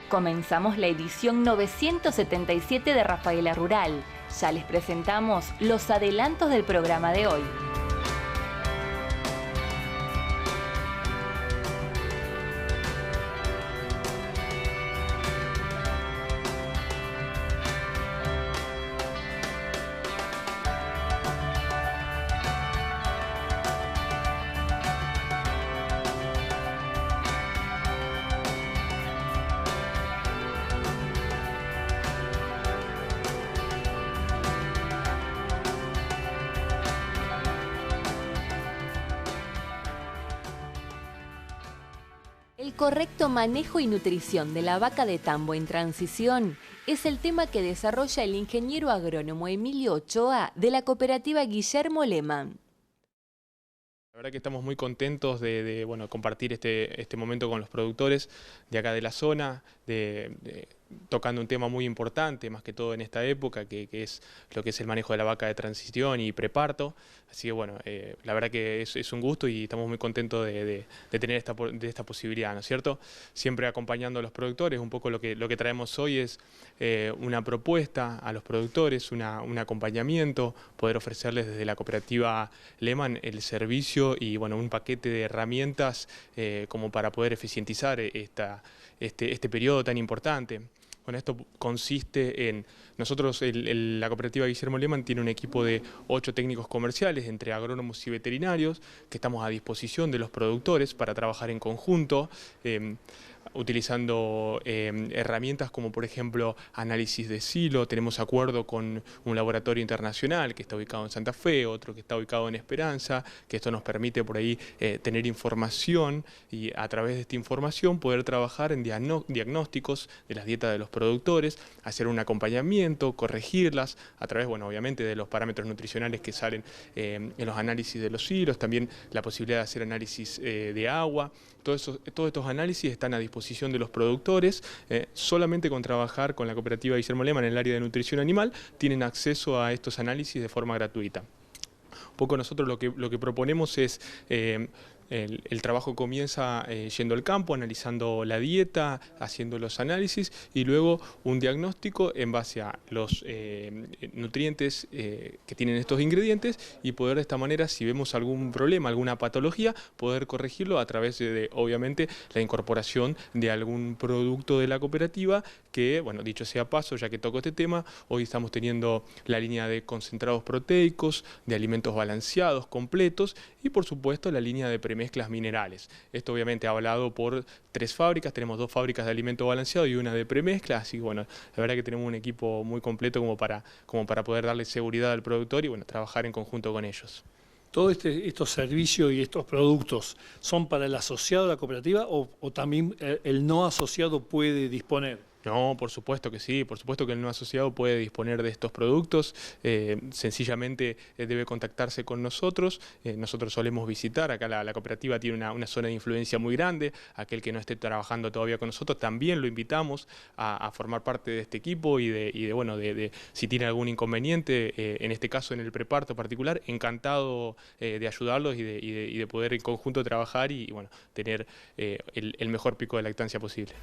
Comenzamos la edición 977 de Rafaela Rural. Ya les presentamos los adelantos del programa de hoy. El correcto manejo y nutrición de la vaca de tambo en transición es el tema que desarrolla el ingeniero agrónomo Emilio Ochoa de la cooperativa Guillermo Lehmann. La verdad que estamos muy contentos de compartir este momento con los productores de acá de la zona, tocando un tema muy importante, más que todo en esta época, que es lo que es el manejo de la vaca de transición y preparto. Así que bueno, la verdad que es un gusto y estamos muy contentos de tener esta posibilidad, ¿no es cierto? Siempre acompañando a los productores. Un poco lo que traemos hoy es una propuesta a los productores, un acompañamiento, poder ofrecerles desde la cooperativa Lehmann el servicio y bueno, un paquete de herramientas como para poder eficientizar este periodo tan importante. Bueno, esto consiste en, nosotros, la cooperativa Guillermo Lehmann tiene un equipo de 8 técnicos comerciales, entre agrónomos y veterinarios, que estamos a disposición de los productores para trabajar en conjunto, utilizando herramientas como por ejemplo análisis de silo. Tenemos acuerdo con un laboratorio internacional que está ubicado en Santa Fe, otro que está ubicado en Esperanza, que esto nos permite por ahí tener información y a través de esta información poder trabajar en diagnósticos de las dietas de los productores, hacer un acompañamiento, corregirlas a través, bueno, obviamente de los parámetros nutricionales que salen en los análisis de los silos, también la posibilidad de hacer análisis de agua. Todos estos análisis están a disposición de los productores. Solamente con trabajar con la cooperativa Guillermo Lehmann en el área de nutrición animal tienen acceso a estos análisis de forma gratuita. Un poco nosotros lo que proponemos es el trabajo comienza yendo al campo, analizando la dieta, haciendo los análisis y luego un diagnóstico en base a los nutrientes que tienen estos ingredientes y poder de esta manera, si vemos algún problema, alguna patología, poder corregirlo a través de obviamente, la incorporación de algún producto de la cooperativa que, bueno, dicho sea paso, ya que toco este tema, hoy estamos teniendo la línea de concentrados proteicos, de alimentos balanceados, completos y por supuesto la línea de premezclas minerales. Esto obviamente avalado por 3 fábricas, tenemos 2 fábricas de alimento balanceado y una de premezcla, así que bueno, la verdad que tenemos un equipo muy completo como para poder darle seguridad al productor y bueno, trabajar en conjunto con ellos. ¿Todos estos servicios y estos productos son para el asociado de la cooperativa o también el no asociado puede disponer? No, por supuesto que sí, por supuesto que el no asociado puede disponer de estos productos, sencillamente debe contactarse con nosotros, nosotros solemos visitar, acá la cooperativa tiene una zona de influencia muy grande, aquel que no esté trabajando todavía con nosotros también lo invitamos a formar parte de este equipo y si tiene algún inconveniente, en este caso en el preparto particular, encantado de ayudarlos y de poder en conjunto trabajar y bueno, tener el mejor pico de lactancia posible.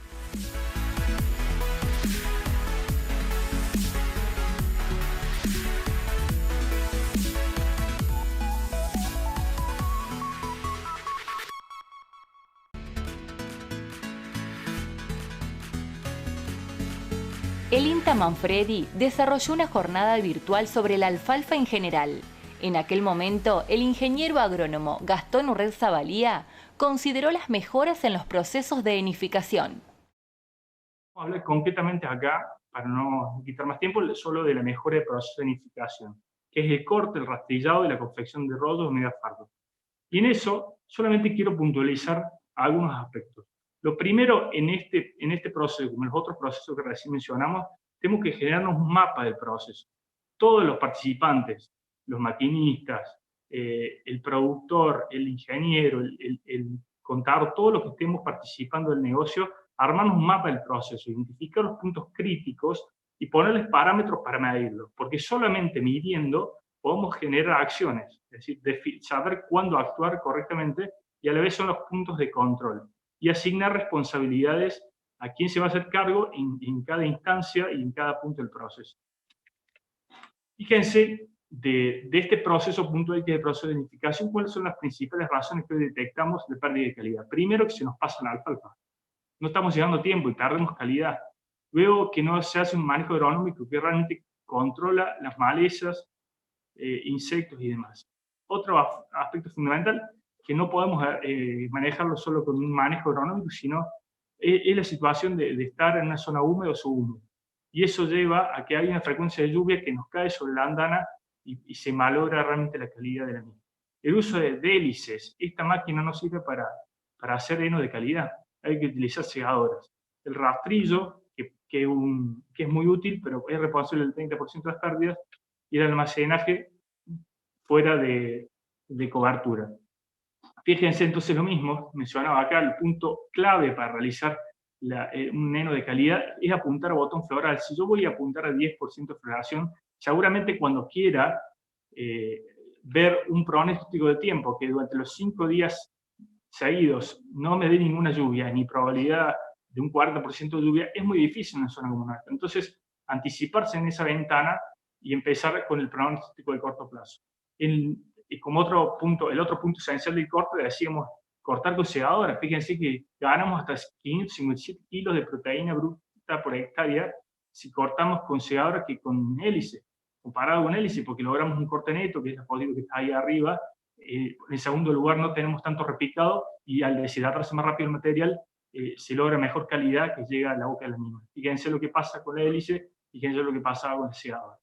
El INTA Manfredi desarrolló una jornada virtual sobre la alfalfa en general. En aquel momento, el ingeniero agrónomo Gastón Urrez Zabalía consideró las mejoras en los procesos de enificación. Vamos a hablar concretamente acá, para no quitar más tiempo, solo de la mejora del proceso de enificación, que es el corte, el rastrillado y la confección de rollos de media fardo. Y en eso solamente quiero puntualizar algunos aspectos. Lo primero, en este proceso, como en los otros procesos que recién mencionamos, tenemos que generarnos un mapa del proceso. Todos los participantes, los maquinistas, el productor, el ingeniero, el contador, todos los que estemos participando del negocio, armarnos un mapa del proceso, identificar los puntos críticos y ponerles parámetros para medirlo, porque solamente midiendo podemos generar acciones, es decir, saber cuándo actuar correctamente y a la vez son los puntos de control y asignar responsabilidades a quién se va a hacer cargo en cada instancia y en cada punto del proceso. Fíjense de este proceso puntual que es el proceso de nidificación, cuáles son las principales razones que hoy detectamos de pérdida de calidad. Primero, que se nos pasa la alfalfa. No estamos llegando a tiempo y perdemos calidad. Luego, que no se hace un manejo agronómico que realmente controla las malezas, insectos y demás. Otro aspecto fundamental, que no podemos manejarlo solo con un manejo agronómico, sino es la situación de estar en una zona húmeda o subhúmeda. Y eso lleva a que haya una frecuencia de lluvia que nos cae sobre la andana y se malogra realmente la calidad de la misma. El uso de hélices. Esta máquina no sirve para hacer heno de calidad. Hay que utilizar segadoras. El rastrillo, que es muy útil, pero es responsable del 30% de las pérdidas, y el almacenaje fuera de cobertura. Fíjense entonces lo mismo, mencionaba acá, el punto clave para realizar un heno de calidad es apuntar a botón floral. Si yo voy a apuntar a 10% de floración, seguramente cuando quiera ver un pronóstico de tiempo que durante los 5 días seguidos no me dé ninguna lluvia, ni probabilidad de un 40% de lluvia, es muy difícil en una zona como esta. Entonces, anticiparse en esa ventana y empezar con el pronóstico de corto plazo. Y como otro punto, el otro punto esencial del corte, decíamos cortar con segadora. Fíjense que ganamos hasta 557 kilos de proteína bruta por hectárea si cortamos con segadora que con hélice, comparado con hélice, porque logramos un corte neto, que es la fotito que está ahí arriba. En segundo lugar, no tenemos tanto repicado y al deshidratarse más rápido el material, se logra mejor calidad que llega a la boca de la misma. Fíjense lo que pasa con la hélice, fíjense lo que pasa con la segadora.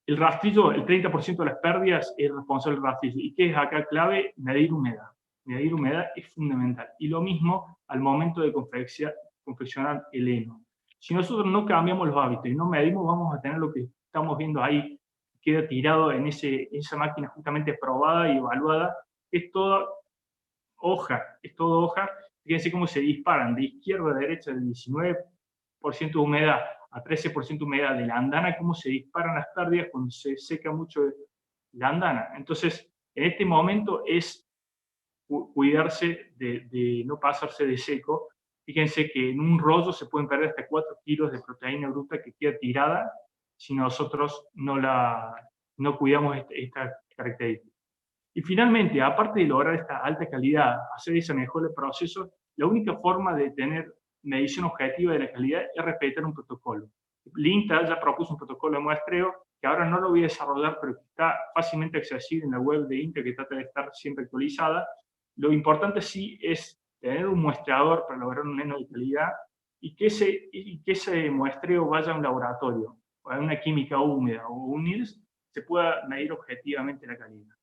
El rastrillo, el 30% de las pérdidas es responsable del rastrillo. ¿Y qué es acá clave? Medir humedad. Medir humedad es fundamental. Y lo mismo al momento de confeccionar el heno. Si nosotros no cambiamos los hábitos y no medimos, vamos a tener lo que estamos viendo ahí, queda tirado en esa máquina justamente probada y evaluada. Es toda hoja, Fíjense cómo se disparan de izquierda a derecha del 19% de humedad a 13% de humedad de la andana, cómo se disparan las pérdidas cuando se seca mucho la andana. Entonces, en este momento es cuidarse de no pasarse de seco. Fíjense que en un rollo se pueden perder hasta 4 kilos de proteína bruta que queda tirada si nosotros no cuidamos esta característica. Y finalmente, aparte de lograr esta alta calidad, hacer ese mejor proceso, la única forma de tener medición objetiva de la calidad es respetar un protocolo. El INTA ya propuso un protocolo de muestreo, que ahora no lo voy a desarrollar, pero que está fácilmente accesible en la web de INTA, que trata de estar siempre actualizada. Lo importante sí es tener un muestreador para lograr un heno de calidad y que ese muestreo vaya a un laboratorio, o a una química húmeda o un NILS, se pueda medir objetivamente la calidad.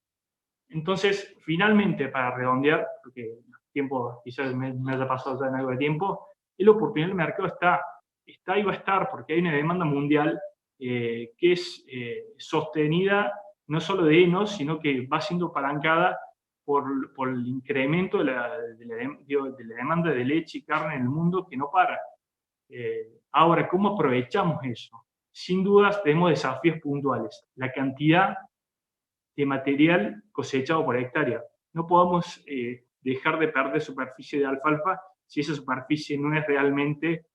Entonces, finalmente, para redondear, porque el tiempo quizás me haya pasado ya en algo de tiempo, la oportunidad del mercado está y va a estar, porque hay una demanda mundial que es sostenida no solo de henos, sino que va siendo apalancada por el incremento de la demanda de leche y carne en el mundo que no para. Ahora, ¿cómo aprovechamos eso? Sin dudas tenemos desafíos puntuales. La cantidad de material cosechado por hectárea. No podemos dejar de perder superficie de alfalfa si esa superficie no es realmente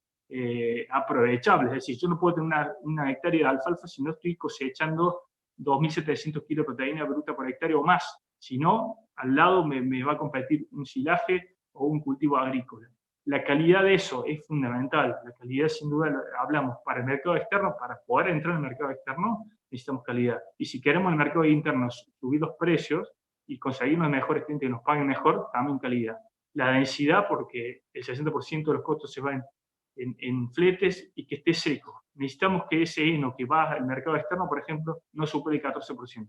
aprovechable. Es decir, yo no puedo tener una hectárea de alfalfa si no estoy cosechando 2.700 kilos de proteína bruta por hectárea o más. Si no, al lado me va a competir un silaje o un cultivo agrícola. La calidad de eso es fundamental. La calidad, sin duda, hablamos para el mercado externo, para poder entrar en el mercado externo, necesitamos calidad. Y si queremos en el mercado interno subir los precios y conseguir unos mejores clientes que nos paguen mejor, también calidad. La densidad, porque el 60% de los costos se van en fletes y que esté seco. Necesitamos que ese heno que va al mercado externo, por ejemplo, no supere el 14%.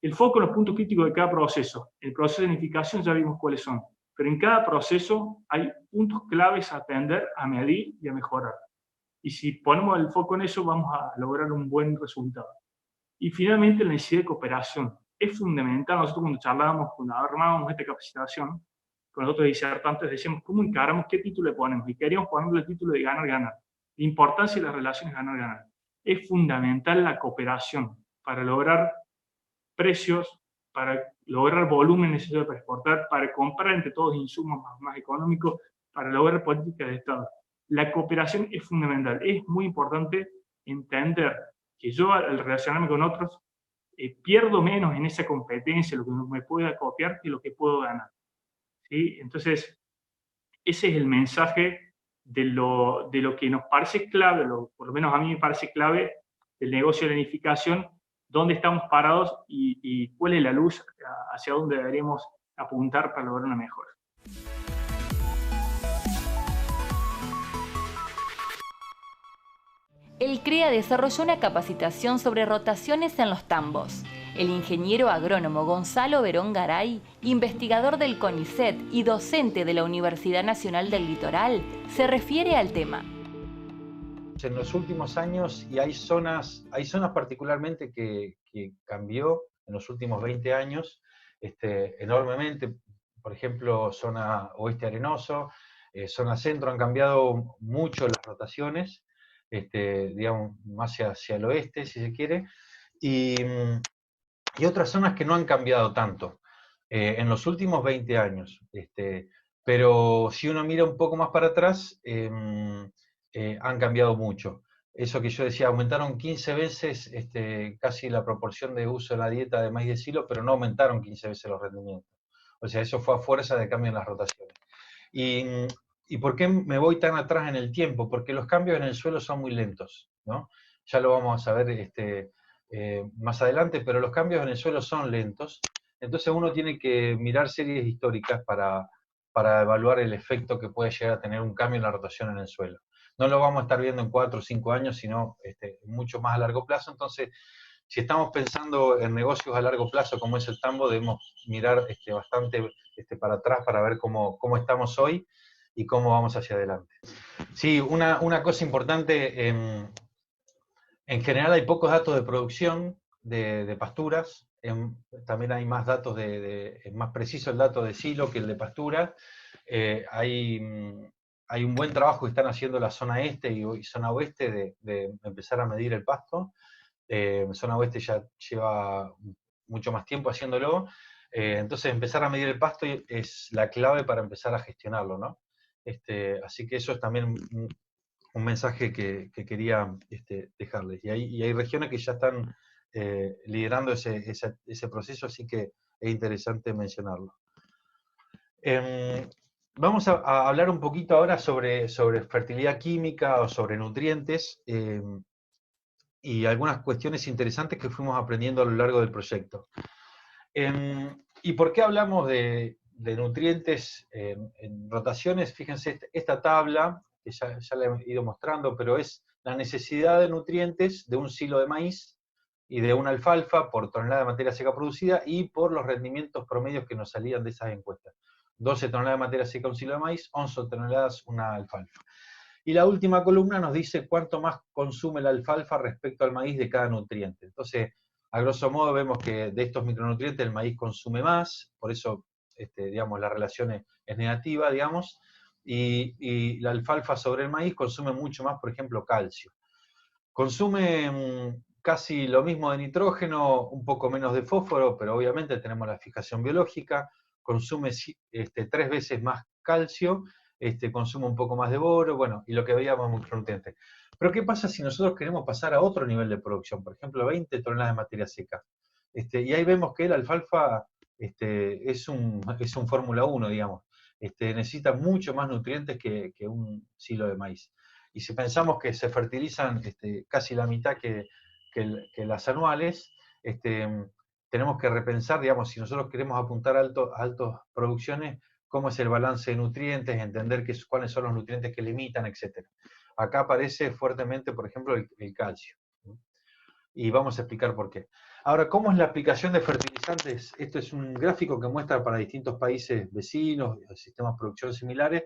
El foco en los puntos críticos de cada proceso. El proceso de nidificación ya vimos cuáles son. Pero en cada proceso hay puntos claves a atender, a medir y a mejorar. Y si ponemos el foco en eso, vamos a lograr un buen resultado. Y finalmente, la necesidad de cooperación. Es fundamental. Nosotros cuando armábamos esta capacitación, con los otros disertantes decíamos, ¿cómo encaramos? ¿Qué título le ponemos? Y queríamos ponerle el título de ganar-ganar. La importancia de las relaciones ganar-ganar. Es fundamental la cooperación para lograr precios, para lograr volumen necesario para exportar, para comprar entre todos insumos más económicos, para lograr políticas de Estado. La cooperación es fundamental. Es muy importante entender que yo, al relacionarme con otros, pierdo menos en esa competencia, lo que me pueda copiar, que lo que puedo ganar. ¿Sí? Entonces, ese es el mensaje de lo que nos parece clave, por lo menos a mí me parece clave, del negocio de la unificación, dónde estamos parados y cuál es la luz hacia dónde deberíamos apuntar para lograr una mejora. El CREA desarrolló una capacitación sobre rotaciones en los tambos. El ingeniero agrónomo Gonzalo Verón Garay, investigador del CONICET y docente de la Universidad Nacional del Litoral, se refiere al tema. En los últimos años, y hay zonas particularmente que cambió en los últimos 20 años enormemente. Por ejemplo, zona oeste arenoso, zona centro, han cambiado mucho las rotaciones, digamos, más hacia el oeste, si se quiere, y otras zonas que no han cambiado tanto en los últimos 20 años. Pero si uno mira un poco más para atrás, han cambiado mucho. Eso que yo decía, aumentaron 15 veces casi la proporción de uso en la dieta de maíz de silo, pero no aumentaron 15 veces los rendimientos. O sea, eso fue a fuerza de cambio en las rotaciones. ¿Y por qué me voy tan atrás en el tiempo? Porque los cambios en el suelo son muy lentos, ¿no? Ya lo vamos a ver más adelante, pero los cambios en el suelo son lentos. Entonces uno tiene que mirar series históricas para evaluar el efecto que puede llegar a tener un cambio en la rotación en el suelo. No lo vamos a estar viendo en 4 o 5 años, sino mucho más a largo plazo. Entonces, si estamos pensando en negocios a largo plazo, como es el tambo, debemos mirar bastante para atrás para ver cómo estamos hoy y cómo vamos hacia adelante. Sí, una cosa importante, en general hay pocos datos de producción de pasturas, también hay más datos es más preciso el dato de silo que el de pastura. Hay un buen trabajo que están haciendo la zona este y zona oeste de empezar a medir el pasto. Zona oeste ya lleva mucho más tiempo haciéndolo. Entonces empezar a medir el pasto es la clave para empezar a gestionarlo, ¿no? Así que eso es también un mensaje que quería dejarles. Y hay regiones que ya están liderando ese proceso, así que es interesante mencionarlo. Vamos a hablar un poquito ahora sobre fertilidad química o sobre nutrientes y algunas cuestiones interesantes que fuimos aprendiendo a lo largo del proyecto. ¿Y por qué hablamos de nutrientes en rotaciones? Fíjense, esta tabla, que ya la he ido mostrando, pero es la necesidad de nutrientes de un silo de maíz y de una alfalfa por tonelada de materia seca producida y por los rendimientos promedios que nos salían de esas encuestas. 12 toneladas de materia seca un silo de maíz, 11 toneladas una alfalfa. Y la última columna nos dice cuánto más consume la alfalfa respecto al maíz de cada nutriente. Entonces, a grosso modo vemos que de estos micronutrientes el maíz consume más, por eso digamos, la relación es negativa, digamos, y la alfalfa sobre el maíz consume mucho más, por ejemplo, calcio. Consume casi lo mismo de nitrógeno, un poco menos de fósforo, pero obviamente tenemos la fijación biológica. Consume 3 veces más calcio, consume un poco más de boro, bueno, y lo que veíamos micronutrientes. Pero ¿qué pasa si nosotros queremos pasar a otro nivel de producción? Por ejemplo, 20 toneladas de materia seca. Y ahí vemos que la alfalfa es un Fórmula 1, digamos. Necesita mucho más nutrientes que un silo de maíz. Y si pensamos que se fertilizan casi la mitad que las anuales, tenemos que repensar, digamos, si nosotros queremos apuntar a altas producciones, cómo es el balance de nutrientes, entender cuáles son los nutrientes que limitan, etc. Acá aparece fuertemente, por ejemplo, el calcio. Y vamos a explicar por qué. Ahora, ¿cómo es la aplicación de fertilizantes? Esto es un gráfico que muestra para distintos países vecinos, sistemas de producción similares,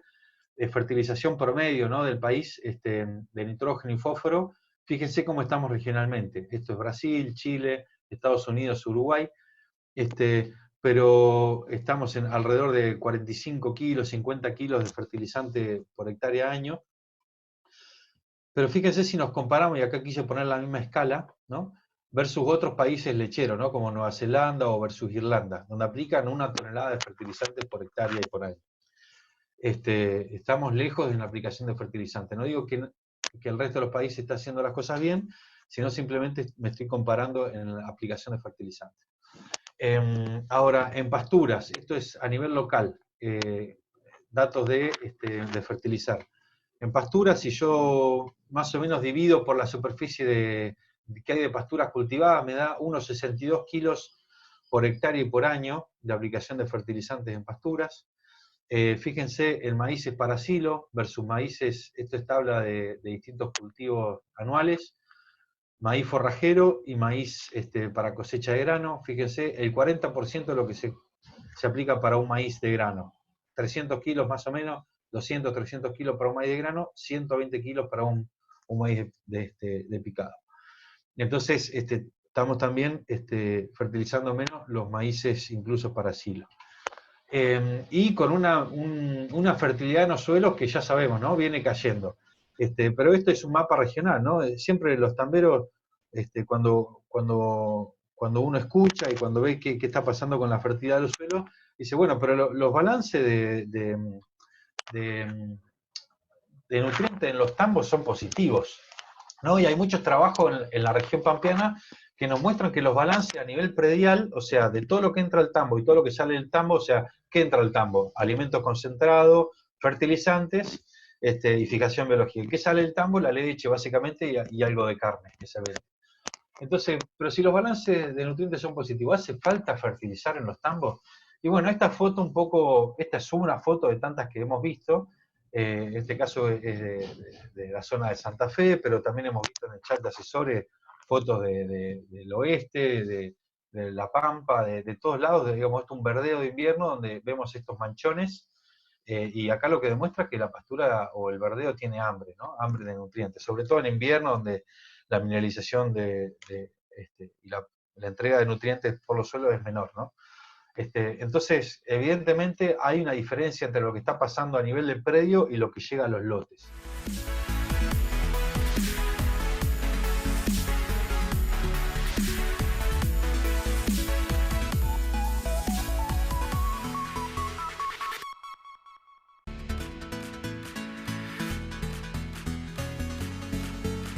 fertilización promedio, ¿no?, del país, de nitrógeno y fósforo. Fíjense cómo estamos regionalmente. Esto es Brasil, Chile, Estados Unidos, Uruguay, pero estamos en alrededor de 45 kilos, 50 kilos de fertilizante por hectárea año. Pero fíjense si nos comparamos, y acá quise poner la misma escala, ¿no?, versus otros países lecheros, ¿no?, como Nueva Zelanda o versus Irlanda, donde aplican 1 tonelada de fertilizantes por hectárea y por año. estamos lejos de una aplicación de fertilizante. No digo que el resto de los países está haciendo las cosas bien, sino simplemente me estoy comparando en la aplicación de fertilizante. Ahora, en pasturas, esto es a nivel local, datos de fertilizar. En pasturas, si yo más o menos divido por la superficie que hay de pasturas cultivadas, me da unos 62 kilos por hectárea y por año de aplicación de fertilizantes en pasturas. Fíjense, el maíz es para silo versus maíces, esto es tabla de distintos cultivos anuales, maíz forrajero y maíz para cosecha de grano. Fíjense, el 40% de lo que se aplica para un maíz de grano. 300 kilos más o menos, 200, 300 kilos para un maíz de grano, 120 kilos para un maíz de picado. Entonces, estamos también fertilizando menos los maíces incluso para silo. Y con una fertilidad en los suelos que ya sabemos, ¿no? Viene cayendo. Pero esto es un mapa regional, ¿no? Siempre los tamberos, cuando uno escucha y cuando ve qué está pasando con la fertilidad de los suelos, dice, bueno, pero los balances de nutrientes en los tambos son positivos, ¿no? Y hay muchos trabajos en la región pampeana que nos muestran que los balances a nivel predial, o sea, de todo lo que entra al tambo y todo lo que sale del tambo, o sea, ¿qué entra al tambo? Alimentos concentrados, fertilizantes, y fijación biológica. ¿Qué sale del tambo? La leche, básicamente, y algo de carne que se ve. Entonces, pero si los balances de nutrientes son positivos, ¿hace falta fertilizar en los tambos? Y bueno, esta foto un poco, esta es una foto de tantas que hemos visto. En este caso es de la zona de Santa Fe, pero también hemos visto en el chat de asesores fotos del oeste, de La Pampa, de todos lados, digamos, esto es un verdeo de invierno donde vemos estos manchones, y acá lo que demuestra es que la pastura o el verdeo tiene hambre, ¿no? Hambre de nutrientes, sobre todo en invierno donde la mineralización y la entrega de nutrientes por los suelos es menor, ¿no? Entonces, evidentemente hay una diferencia entre lo que está pasando a nivel del predio y lo que llega a los lotes.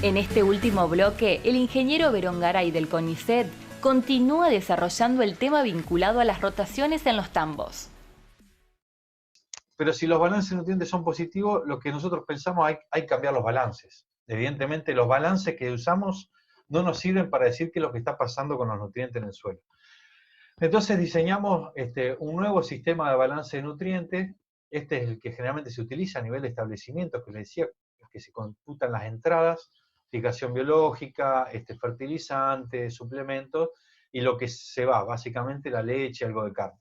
En este último bloque, el ingeniero Berongaray del CONICET continúa desarrollando el tema vinculado a las rotaciones en los tambos. Pero si los balances de nutrientes son positivos, lo que nosotros pensamos hay que cambiar los balances. Evidentemente los balances que usamos no nos sirven para decir qué es lo que está pasando con los nutrientes en el suelo. Entonces diseñamos un nuevo sistema de balance de nutrientes. Este es el que generalmente se utiliza a nivel de establecimientos, que les decía, que se computan las entradas, fijación biológica, fertilizantes, suplementos, y lo que se va, básicamente la leche, algo de carne.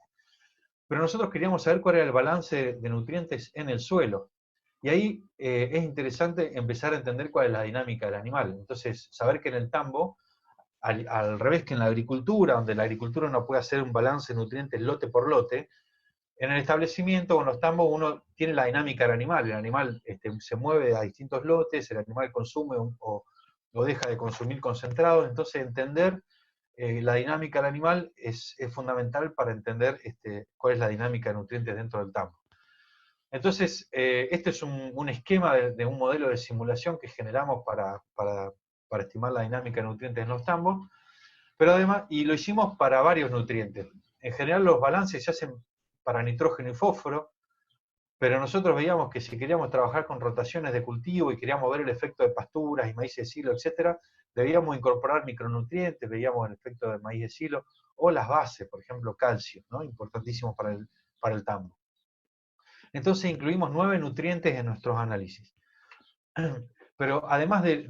Pero nosotros queríamos saber cuál era el balance de nutrientes en el suelo. Y ahí es interesante empezar a entender cuál es la dinámica del animal. Entonces, saber que en el tambo, al revés que en la agricultura, donde la agricultura no puede hacer un balance de nutrientes lote por lote, en el establecimiento o en los tambos uno tiene la dinámica del animal. El animal se mueve a distintos lotes, el animal consume o deja de consumir concentrados. Entonces, entender la dinámica del animal es fundamental para entender cuál es la dinámica de nutrientes dentro del tambo. Entonces, este es un esquema de un modelo de simulación que generamos para estimar la dinámica de nutrientes en los tambos, pero además, y lo hicimos para varios nutrientes. En general los balances se hacen para nitrógeno y fósforo, pero nosotros veíamos que si queríamos trabajar con rotaciones de cultivo y queríamos ver el efecto de pasturas y maíz de silo, etc., debíamos incorporar micronutrientes, veíamos el efecto del maíz de silo, o las bases, por ejemplo, calcio, ¿no? Importantísimo para el tambo. Entonces incluimos 9 nutrientes en nuestros análisis. Pero además de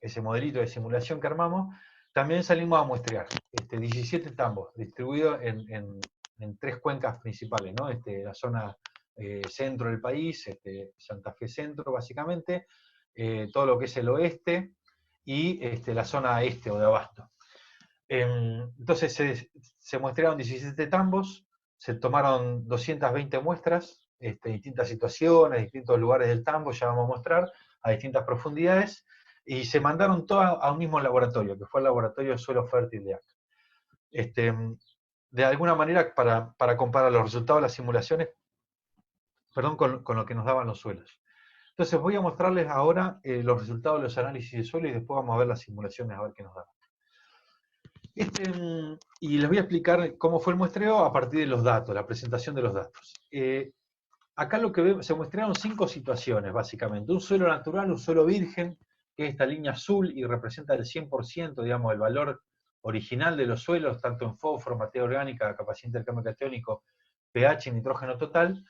ese modelito de simulación que armamos, también salimos a muestrear 17 tambos distribuidos en 3 cuencas principales, ¿no? La zona centro del país, Santa Fe Centro básicamente, todo lo que es el oeste y la zona este o de Abasto. Entonces se muestrearon 17 tambos, se tomaron 220 muestras, distintas situaciones, distintos lugares del tambo, ya vamos a mostrar, a distintas profundidades, y se mandaron todas a un mismo laboratorio, que fue el laboratorio de suelo fértil de acá. de alguna manera para comparar los resultados de las simulaciones, perdón, con lo que nos daban los suelos. Entonces voy a mostrarles ahora los resultados de los análisis de suelo y después vamos a ver las simulaciones, a ver qué nos dan. Y les voy a explicar cómo fue el muestreo a partir de los datos, la presentación de los datos. Acá lo que vemos, se muestrearon 5 situaciones, básicamente. Un suelo natural, un suelo virgen, que es esta línea azul y representa el 100%, digamos, el valor original de los suelos, tanto en fósforo, materia orgánica, capacidad de intercambio catiónico, pH, nitrógeno total.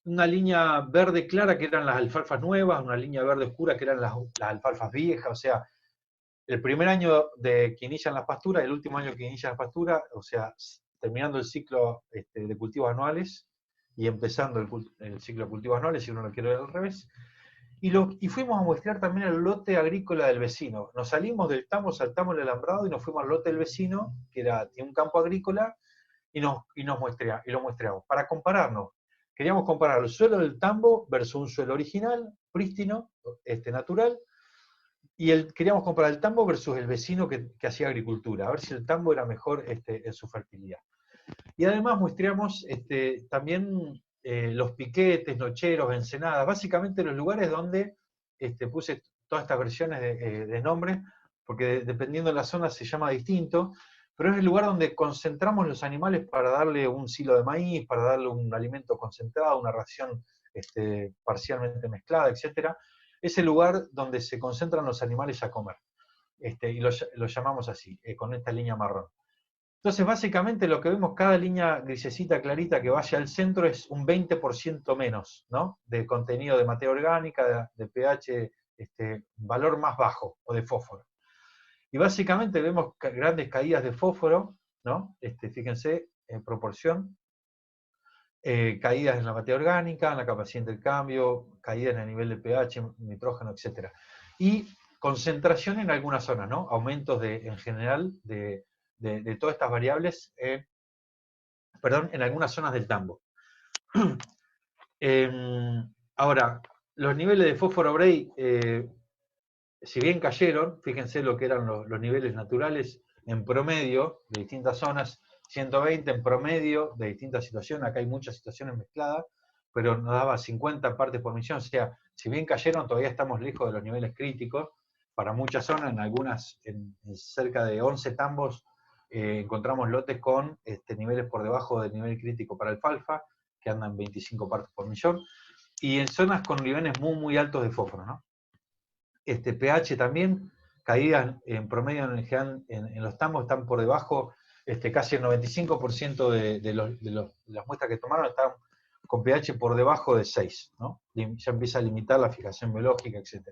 Una línea verde clara, que eran las alfalfas nuevas, una línea verde oscura, que eran las alfalfas viejas, o sea, el primer año que inician las pasturas, el último año que inician las pasturas, o sea, terminando el ciclo de cultivos anuales y empezando el ciclo de cultivos anuales, si uno lo quiere ver al revés. Y fuimos a muestrear también el lote agrícola del vecino. Nos salimos del tambo, saltamos el alambrado y nos fuimos al lote del vecino, que tiene un campo agrícola, y lo muestreamos. Para compararnos, queríamos comparar el suelo del tambo versus un suelo original, prístino, natural, y queríamos comparar el tambo versus el vecino que hacía agricultura, a ver si el tambo era mejor en su fertilidad. Y además muestreamos también los piquetes, nocheros, ensenadas, básicamente los lugares donde puse todas estas versiones de nombres, porque dependiendo de la zona se llama distinto, pero es el lugar donde concentramos los animales para darle un silo de maíz, para darle un alimento concentrado, una ración parcialmente mezclada, etc. Es el lugar donde se concentran los animales a comer, y lo llamamos así, con esta línea marrón. Entonces, básicamente lo que vemos, cada línea grisecita clarita que vaya al centro es un 20% menos, ¿no?, de contenido de materia orgánica, de pH, valor más bajo, o de fósforo. Y básicamente vemos grandes caídas de fósforo, ¿no? Fíjense, en proporción, caídas en la materia orgánica, en la capacidad de intercambio, caídas en el nivel de pH, nitrógeno, etc. Y concentración en algunas zonas, ¿no? Aumentos en general de todas estas variables, en algunas zonas del tambo. Ahora, los niveles de fósforo Bray, si bien cayeron, fíjense lo que eran los niveles naturales en promedio de distintas zonas, 120 en promedio de distintas situaciones, acá hay muchas situaciones mezcladas, pero nos daba 50 partes por millón, o sea, si bien cayeron, todavía estamos lejos de los niveles críticos, para muchas zonas, en algunas, en cerca de 11 tambos, encontramos lotes con niveles por debajo del nivel crítico para alfalfa, que andan 25 partes por millón, y en zonas con niveles muy, muy altos de fósforo, ¿no? pH también, caídas en promedio en los tambos están por debajo, casi el 95% de las muestras que tomaron están con pH por debajo de 6, ¿no? Ya empieza a limitar la fijación biológica, etc.